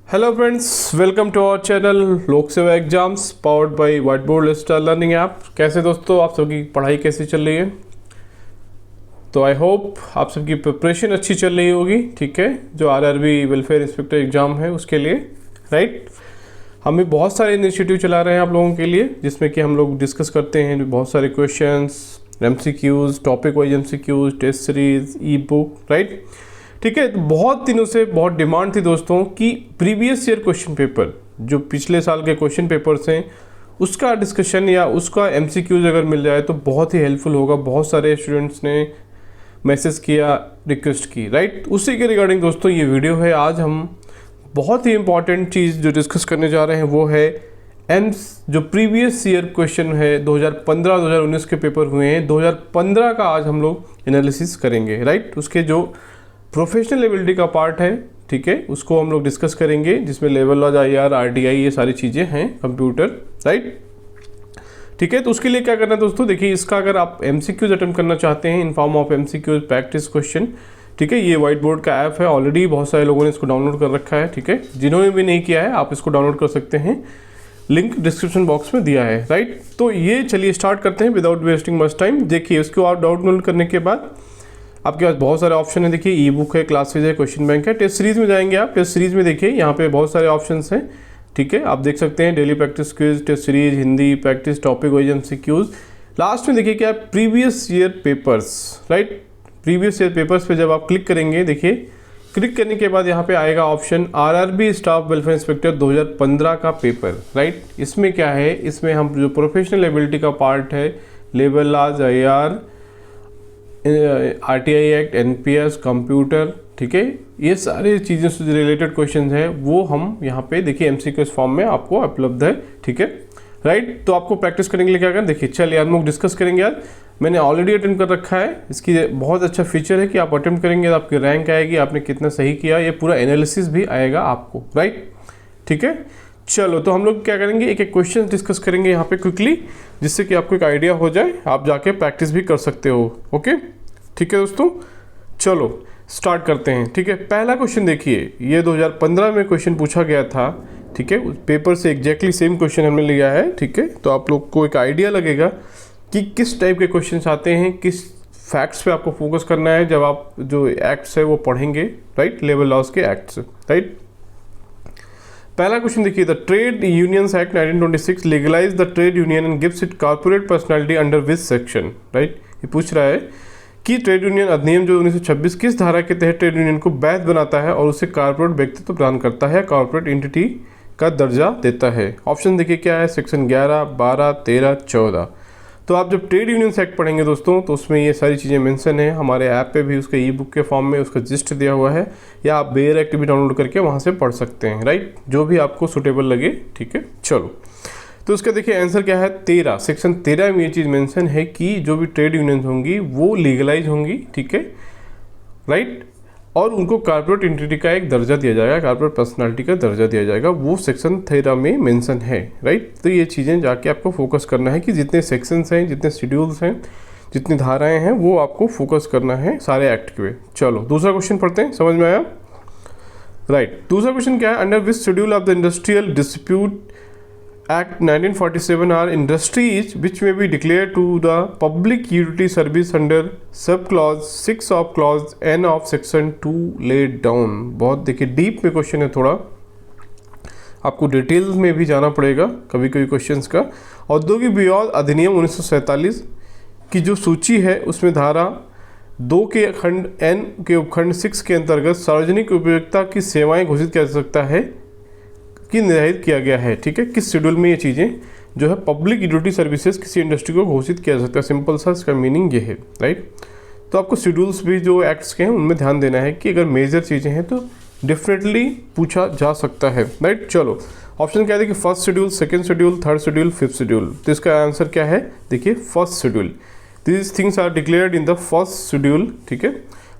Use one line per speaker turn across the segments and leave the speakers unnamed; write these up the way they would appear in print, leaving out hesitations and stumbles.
Hello friends, welcome to our channel Lok Seva exams powered by white board star learning app. कैसे दोस्तों, आप सबकी पढ़ाई कैसी चल रही है? तो आई होप आप सबकी प्रिपरेशन अच्छी चल रही होगी। ठीक है, जो आरआरबी वेलफेयर इंस्पेक्टर एग्जाम है उसके लिए, राइट। हम भी बहुत सारे इनिशिएटिव चला रहे हैं आप लोगों के लिए, जिसमें कि हम लोग डिस्कस करते हैं बहुत सारे questions, MCQs, topic wise MCQs, test series, e book, right. ठीक है, तो बहुत दिनों से बहुत डिमांड थी दोस्तों कि प्रीवियस ईयर क्वेश्चन पेपर, जो पिछले साल के क्वेश्चन पेपर्स हैं, उसका डिस्कशन या उसका एमसीक्यूज अगर मिल जाए तो बहुत ही हेल्पफुल होगा। बहुत सारे स्टूडेंट्स ने मैसेज किया, रिक्वेस्ट की, राइट। उसी के रिगार्डिंग दोस्तों ये वीडियो है। आज हम बहुत ही इंपॉर्टेंट चीज़ जो डिस्कस करने जा रहे हैं वो है जो प्रीवियस ईयर क्वेश्चन है 2015-2019 के पेपर हुए हैं, 2015 का आज हम लोग एनालिसिस करेंगे, राइट। उसके जो प्रोफेशनल एबिलिटी का पार्ट है, ठीक है, उसको हम लोग डिस्कस करेंगे, जिसमें लेवल लॉज, आईआर, आरटीआई, ये सारी चीज़ें हैं, कंप्यूटर, राइट। ठीक है, तो उसके लिए क्या करना है दोस्तों, देखिए इसका अगर आप एमसीक्यूज अटेम्प्ट करना चाहते हैं in form of MCQs practice question, ठीक है, ये व्हाइट बोर्ड का ऐप है, ऑलरेडी बहुत सारे लोगों ने इसको डाउनलोड कर रखा है। ठीक है, जिन्होंने भी नहीं किया है आप इसको डाउनलोड कर सकते हैं, लिंक डिस्क्रिप्शन बॉक्स में दिया है, राइट। तो ये चलिए स्टार्ट करते हैं विदाउट वेस्टिंग मच टाइम। देखिए इसको आप डाउनलोड करने के बाद आपके पास बहुत सारे ऑप्शन है। देखिए ई बुक है, क्लासेज है, क्वेश्चन बैंक है। टेस्ट सीरीज में जाएंगे आप, टेस्ट सीरीज में देखिए यहाँ पे बहुत सारे ऑप्शंस हैं। ठीक है, आप देख सकते हैं daily practice quiz, test series, Hindi practice, topic wise MCQs. Last में देखिए क्या previous year papers, right. Previous year papers पे जब आप क्लिक करेंगे, देखिए क्लिक करने के बाद यहाँ पे आएगा option RRB staff welfare inspector 2015 का पेपर, राइट। इसमें क्या है, इसमें हम जो प्रोफेशनल एबिलिटी का पार्ट है, labour laws, IR, RTI act, NPS, computer, ठीक है, ये सारी चीज़ें से रिलेटेड क्वेश्चन हैं वो हम यहाँ पे देखिए एमसीक्यूज फॉर्म में आपको उपलब्ध है। ठीक है, राइट। तो आपको प्रैक्टिस करने के लिए क्या करना, देखिए चलिए हम लोग डिस्कस करेंगे। यार मैंने ऑलरेडी अटेम्प्ट कर रखा है, इसकी बहुत अच्छा फीचर है कि आप अटेम्प्ट करेंगे तो आपकी रैंक आएगी, आपने कितना सही किया, ये पूरा एनालिसिस भी आएगा आपको, राइट। ठीक है, चलो तो हम लोग क्या करेंगे, एक एक क्वेश्चन डिस्कस करेंगे यहाँ पे क्विकली, जिससे कि आपको एक आइडिया हो जाए, आप जाके प्रैक्टिस भी कर सकते हो। ओके, ठीक है दोस्तों, चलो स्टार्ट करते हैं। ठीक है, पहला क्वेश्चन देखिए, ये 2015 में क्वेश्चन पूछा गया था। ठीक है, उस पेपर से एग्जैक्टली सेम क्वेश्चन हमने लिया है। ठीक है, तो आप लोग को एक आइडिया लगेगा कि किस टाइप के क्वेश्चंस आते हैं, किस फैक्ट्स पे आपको फोकस करना है जब आप जो एक्ट्स है वो पढ़ेंगे, राइट, लेबर लॉज के एक्ट्स, राइट। पहला क्वेश्चन देखिए, the trade unions act 1926 legalise the trade union and gives it corporate personality under which section, right. ये पूछ रहा है कि ट्रेड यूनियन अधिनियम जो 1926 किस धारा के तहत ट्रेड यूनियन को वैध बनाता है और उसे कॉर्पोरेट व्यक्तित्व प्रदान करता है, कॉर्पोरेट एंटिटी का दर्जा देता है। ऑप्शन देखिए क्या है, सेक्शन 11, 12, 13, 14। तो आप जब ट्रेड यूनियन एक्ट पढ़ेंगे दोस्तों, तो उसमें ये सारी चीज़ें मेंशन है। हमारे ऐप पे भी उसके ई बुक के फॉर्म में उसका जिस्ट दिया हुआ है, या आप बेयर एक्ट भी डाउनलोड करके वहाँ से पढ़ सकते हैं, राइट, जो भी आपको सुटेबल लगे। ठीक है, चलो तो उसका देखिए आंसर क्या है, 13, सेक्शन 13 में ये चीज़ मेंशन है कि जो भी ट्रेड यूनियन होंगी वो लीगलाइज होंगी, ठीक है, राइट, और उनको कॉर्पोरेट एंटिटी का एक दर्जा दिया जाएगा, कॉर्पोरेट पर्सनालिटी का दर्जा दिया जाएगा, वो सेक्शन 13 में मेंशन है, राइट। तो ये चीज़ें जाके आपको फोकस करना है कि जितने सेक्शंस हैं, जितने शेड्यूल्स हैं, जितनी धाराएँ हैं, वो आपको फोकस करना है सारे एक्ट के। चलो दूसरा क्वेश्चन पढ़ते हैं, समझ में आया, राइट। दूसरा क्वेश्चन क्या है, under which schedule of the industrial dispute Act 1947 are industries which may be declared to the public utility service under subclause 6 of clause N of section 2 laid down। बहुत देखिए डीप में question है, थोड़ा आपको details में भी जाना पड़ेगा कभी कभी क्वेश्चंस का। औद्योगिक विवाद अधिनियम 1947 की जो सूची है उसमें धारा 2 के खंड N के उपखंड 6 के अंतर्गत सार्वजनिक उपयोगिता की सेवाएं घोषित किया जा सकता है कि निर्धारित किया गया है। ठीक है, किस शेड्यूल में ये चीज़ें जो है पब्लिक यूटिलिटी सर्विसेज किसी इंडस्ट्री को घोषित किया जा सकता है, सिंपल सा इसका मीनिंग ये है, राइट। तो आपको शेड्यूल्स भी जो एक्ट्स के हैं उनमें ध्यान देना है कि अगर मेजर चीज़ें हैं तो डेफिनेटली पूछा जा सकता है, राइट। चलो ऑप्शन क्या है कि first schedule, second schedule, third schedule, fifth schedule. तो इसका आंसर क्या है, देखिए first schedule. These things are declared in the first schedule. ठीक है,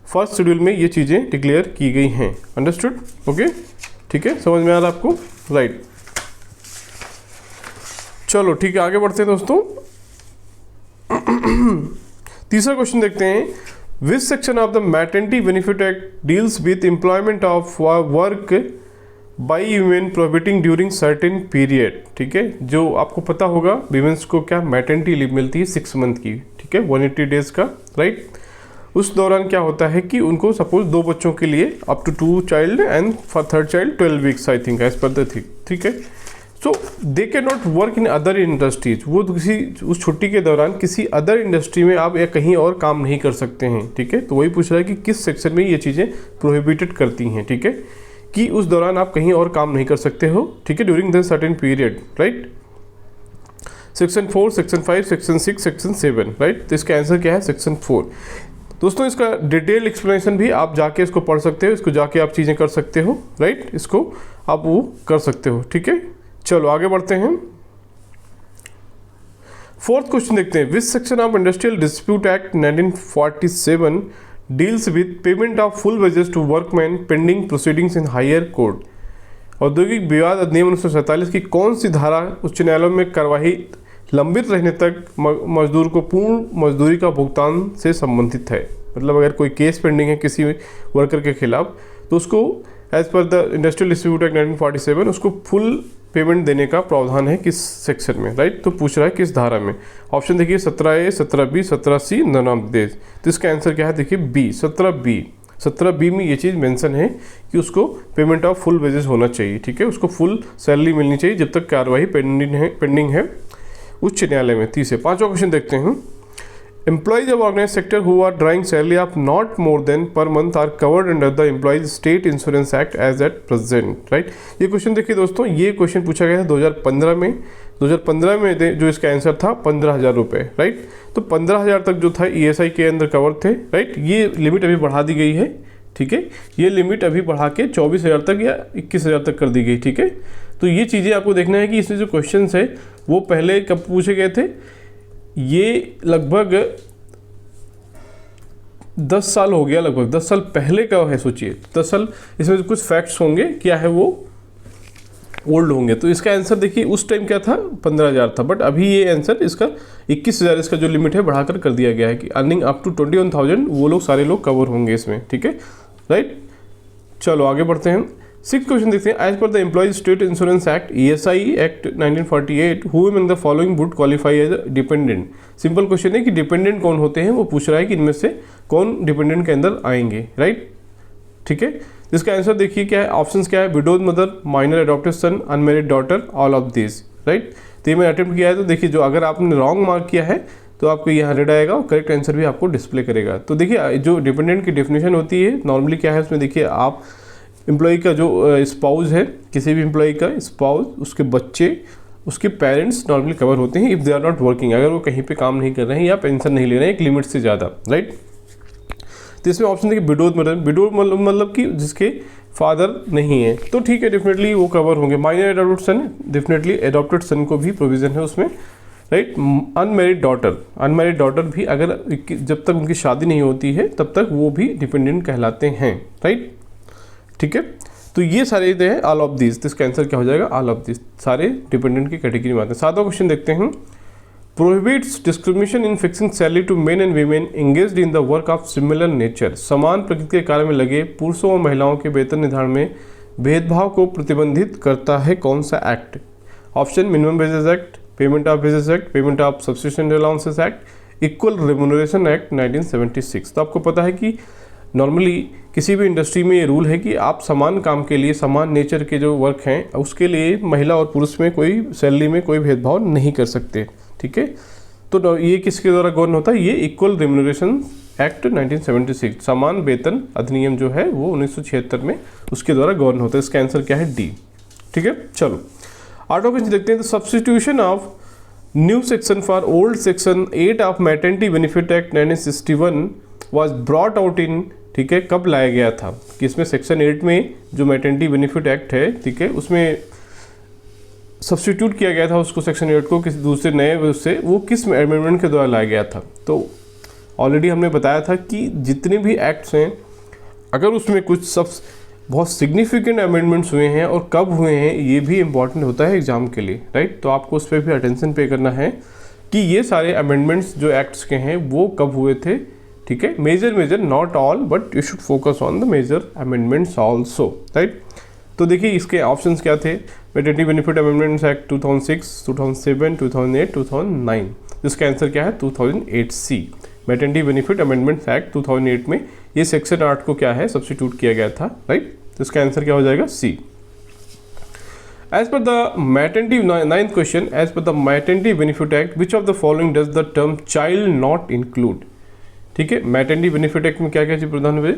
फर्स्ट शेड्यूल में ये चीज़ें डिक्लेयर की गई हैं, अंडरस्टूड, ओके, ठीक है, समझ में आ रहा आपको, राइट। चलो ठीक है, आगे बढ़ते हैं दोस्तों। तीसरा क्वेश्चन देखते हैं, Which section of the Maternity Benefit Act deals with employment of work by women prohibiting during certain period, ठीक है। जो आपको पता होगा वीमेंस को क्या मैटरनिटी लीव मिलती है 6 मंथ की, ठीक है, 180 डेज का, राइट। उस दौरान क्या होता है कि उनको सपोज 2 बच्चों के लिए up to 2 child and for 3rd child 12 weeks I think as per the thing, ठीक है। So they can not work in other industries, वो किसी उस छुट्टी के दौरान किसी अदर इंडस्ट्री में आप या कहीं और काम नहीं कर सकते हैं, ठीक है। तो वही पूछ रहा है कि किस सेक्शन में ये चीज़ें प्रोहिबिटेड करती हैं, ठीक है, कि उस दौरान आप कहीं और काम नहीं कर सकते हो, ठीक है, during the certain period, right. Section 4, section 5, section 6, section 7, right. तो इसका आंसर क्या है? सेक्शन 4। दोस्तों इसका डिटेल एक्सप्लेनेशन भी आप जाके इसको पढ़ सकते हो, इसको जाके आप चीज़ें कर सकते हो, राइट, इसको आप वो कर सकते हो, ठीक है। चलो आगे बढ़ते हैं। 4th क्वेश्चन देखते हैं। Which section of industrial dispute act 1947 deals with payment of full wages to workman pending proceedings in higher court. औद्योगिक विवाद अधिनियम 1947 की कौन सी धारा उच्च न्यायालयों में कार्यवाही लंबित रहने तक मजदूर को पूर्ण मजदूरी का भुगतान से संबंधित है? मतलब अगर कोई केस पेंडिंग है किसी वर्कर के खिलाफ तो उसको as per the industrial dispute act 1947 उसको फुल पेमेंट देने का प्रावधान है किस सेक्शन में, राइट। तो पूछ रहा है किस धारा में। ऑप्शन देखिए 17A, 17B, 17C, none of this. तो इसका आंसर क्या है? देखिए बी, 17B। 17B में ये चीज़ मेंशन है कि उसको पेमेंट ऑफ फुल वेजेस होना चाहिए, ठीक है, उसको फुल सैलरी मिलनी चाहिए जब तक कार्यवाही पेंडिंग है उच्च न्यायालय में। 3 5वां क्वेश्चन देखते हैं। Employees of organise sector who are drawing salary of not more than per month are covered under the employees state insurance act as at present, right. ये क्वेश्चन देखिए दोस्तों, ये क्वेश्चन पूछा गया था 2015 में। 2015 में जो इसका आंसर था 15,000 रुपये, राइट। तो 15,000 तक जो था ESI के अंदर कवर थे, राइट। ये लिमिट अभी बढ़ा दी गई है, ठीक है। ये लिमिट अभी बढ़ा के 24,000 तक या 21,000 तक कर दी गई, ठीक है। तो ये चीज़ें आपको देखना है कि इसमें जो क्वेश्चन है वो पहले कब पूछे गए थे। ये लगभग 10 साल हो गया, लगभग 10 साल पहले का है, सोचिए 10 साल। इसमें कुछ फैक्ट्स होंगे, क्या है वो ओल्ड होंगे। तो इसका आंसर देखिए उस टाइम क्या था? 15,000 था, बट अभी ये आंसर इसका 21,000 इसका जो लिमिट है बढ़ाकर कर दिया गया है कि अर्निंग अप टू 21,000 वो लोग सारे लोग कवर होंगे इसमें, ठीक है, राइट। चलो आगे बढ़ते हैं। 6th क्वेश्चन देखते हैं। As per the employees state insurance act ESI act 1948 who among the following would qualify as dependent. Simple question है कि डिपेंडेंट कौन होते हैं, वो पूछ रहा है कि इनमें से कौन डिपेंडेंट के अंदर आएंगे, राइट, ठीक है। इसका आंसर देखिए क्या है, ऑप्शंस क्या है? Widows mother, minor adopted son, unmarried daughter, all of this, right. तो ये मैंने अटेम्प्ट किया है, तो देखिए जो अगर आपने रॉन्ग मार्क किया है तो आपको ये 100 आएगा और करेक्ट आंसर भी आपको डिस्प्ले करेगा। तो देखिए जो डिपेंडेंट की डेफिनेशन होती है नॉर्मली क्या है, उसमें देखिए आप एम्प्लॉई का जो स्पाउस है, किसी भी एम्प्लॉई का स्पाउस, उसके बच्चे, उसके पेरेंट्स नॉर्मली कवर होते हैं if they are not working, अगर वो कहीं पे काम नहीं कर रहे हैं या पेंशन नहीं ले रहे हैं एक लिमिट से ज़्यादा, राइट। तो इसमें ऑप्शन देखिए विडोज मदर, विडोज मतलब कि जिसके फादर नहीं है, तो ठीक है डेफिनेटली वो कवर होंगे। माइनर एडॉप्टेड सन, डेफिनेटली एडॉप्टेड सन को भी प्रोविजन है उसमें, राइट। अनमेरिड डॉटर भी अगर जब तक उनकी शादी नहीं होती है तब तक वो भी डिपेंडेंट कहलाते हैं, राइट, ठीक है। तो ये सारे हैं ऑल ऑफ दिस। तो इसका आंसर क्या हो जाएगा? ऑल ऑफ दिस, सारे डिपेंडेंट की कैटेगरी में आते हैं। 7वां क्वेश्चन देखते हैं। Prohibits discrimination in fixing salary to men and women engaged in the work of similar nature. समान प्रकृति के कार्य में लगे पुरुषों और महिलाओं के वेतन निर्धारण में भेदभाव को प्रतिबंधित करता है कौन सा act? Option minimum wages act, payment of wages act, payment of subsistence allowances act, equal remuneration act 1976। तो आपको पता है कि नॉर्मली किसी भी इंडस्ट्री में ये रूल है कि आप समान काम के लिए, समान नेचर के जो वर्क हैं उसके लिए महिला और पुरुष में कोई सैलरी में कोई भेदभाव नहीं कर सकते, ठीक है। तो ये किसके द्वारा गवर्न होता है? ये इक्वल रेम्यूनरेशन एक्ट 1976, समान वेतन अधिनियम जो है वो 1976 में उसके द्वारा गवर्न होता है। इसका आंसर क्या है? डी, ठीक है। चलो 8वां क्वेश्चन देखते हैं। Substitution of new section for old section 8 of maternity benefit act 1961 was brought out in, ठीक है, कब लाया गया था? कि इसमें सेक्शन 8 में जो मैटरनिटी बेनिफिट एक्ट है, ठीक है, उसमें सब्स्टिट्यूट किया गया था उसको सेक्शन 8 को किसी दूसरे नए उससे, वो किस अमेंडमेंट के द्वारा लाया गया था? तो ऑलरेडी हमने बताया था कि जितने भी एक्ट्स हैं अगर उसमें कुछ सब बहुत सिग्निफिकेंट अमेंडमेंट्स हुए हैं और कब हुए हैं ये भी इम्पॉर्टेंट होता है एग्जाम के लिए, राइट। तो आपको उस पर भी अटेंशन पे करना है कि ये सारे अमेंडमेंट्स जो एक्ट्स के हैं वो कब हुए थे, ठीक है। Major not all but you should focus on the major amendments also, right. तो देखिए इसके ऑप्शंस क्या थे, मैटरनिटी बेनिफिट अमेंडमेंट्स एक्ट 2006, 2007, 2008, 2009। इसका आंसर क्या है 2008 सी। मैटरनिटी बेनिफिट अमेंडमेंट्स एक्ट 2008 में ये सेक्शन 8 को क्या है सब्स्टिट्यूट किया गया था, राइट। तो इसका आंसर क्या हो जाएगा सी। As per the maternity, ninth question, as per the maternity benefit act, which of the following does the term child not include? ठीक है, मैटरनिटी बेनिफिट एक्ट में क्या क्या चीज़ प्रावधान हुए,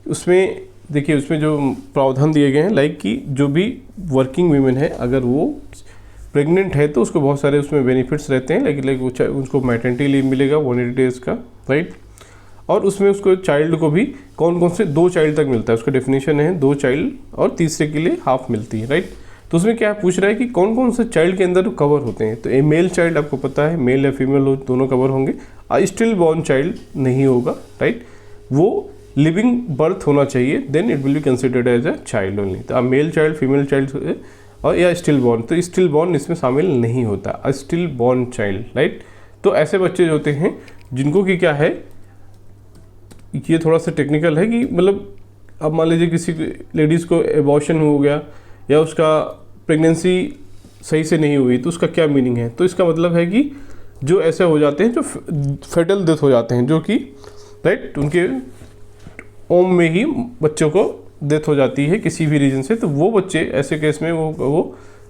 उसमें देखिए उसमें जो प्रावधान दिए गए हैं लाइक कि जो भी वर्किंग वीमेन है अगर वो प्रेग्नेंट है तो उसको बहुत सारे उसमें बेनिफिट्स रहते हैं, लाइक उसको मैटरनिटी लीव मिलेगा 180 डेज़ का, राइट। और उसमें उसको चाइल्ड को भी कौन कौन से 2 चाइल्ड तक मिलता है, उसका डेफिनेशन है 2 चाइल्ड और तीसरे के लिए हाफ मिलती है, राइट। तो उसमें क्या पूछ रहा है कि कौन कौन से चाइल्ड के अंदर कवर होते हैं, तो ए मेल चाइल्ड आपको पता है, मेल या फीमेल हो दोनों कवर होंगे, स्टिल बॉर्न चाइल्ड नहीं होगा, राइट। वो लिविंग बर्थ होना चाहिए, then it will be considered as a child only. तो मेल चाइल्ड, फीमेल चाइल्ड और या स्टिल बॉर्न, तो स्टिल बॉर्न इसमें शामिल नहीं होता, स्टिल बॉर्न चाइल्ड, राइट। तो ऐसे बच्चे जो होते हैं जिनको कि क्या है, ये थोड़ा सा टेक्निकल है कि मतलब अब मान लीजिए किसी लेडीज़ को एबॉर्शन हो गया या उसका प्रेगनेंसी सही से नहीं हुई, तो उसका क्या मीनिंग है, तो इसका मतलब है कि जो ऐसे हो जाते हैं जो फेटल डेथ हो जाते हैं, जो कि राइट उनके ओम में ही बच्चों को डेथ हो जाती है किसी भी रीजन से, तो वो बच्चे ऐसे केस में वो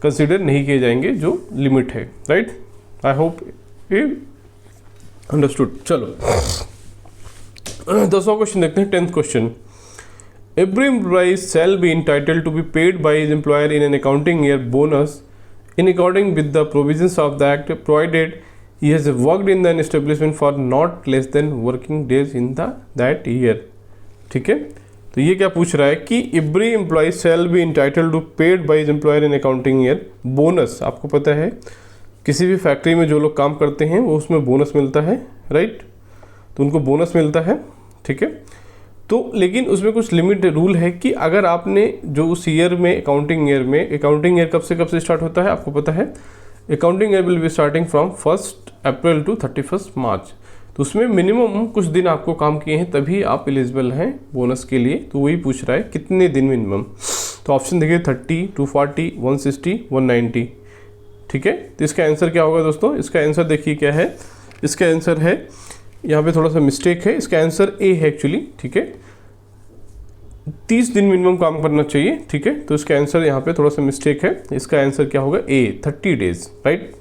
कंसिडर नहीं किए जाएंगे जो लिमिट है, राइट। आई होप ये अंडरस्टूड। चलो 10वां क्वेश्चन देखते हैं, 10th question. Every employee shall be entitled to be paid by his employer in an accounting year bonus in accordance with the provisions of the act, provided he has worked in an establishment for not less than working days in that year। ठीक है, तो ये क्या पूछ रहा है कि every employee shall be entitled to paid by his employer in accounting year bonus। आपको पता है किसी भी फैक्ट्री में जो लोग काम करते हैं वो उसमें बोनस मिलता है, राइट। तो उनको बोनस मिलता है, ठीक है। तो लेकिन उसमें कुछ लिमिट रूल है कि अगर आपने जो उस ईयर में अकाउंटिंग ईयर कब से स्टार्ट होता है आपको पता है, accounting year will be starting from 1 April to 31 March. तो उसमें मिनिमम कुछ दिन आपको काम किए हैं तभी आप एलिजिबल हैं बोनस के लिए। तो वही पूछ रहा है कितने दिन मिनिमम, तो ऑप्शन देखिए 30, 240, 160, 190, ठीक है। तो इसका आंसर क्या होगा दोस्तों, इसका आंसर देखिए क्या है, इसका आंसर है यहाँ पे थोड़ा सा मिस्टेक है, इसका आंसर ए है एक्चुअली, ठीक है। 30 दिन मिनिमम काम करना चाहिए, ठीक है। तो इसका आंसर यहाँ पे थोड़ा सा मिस्टेक है, इसका आंसर क्या होगा ए, 30 डेज, राइट।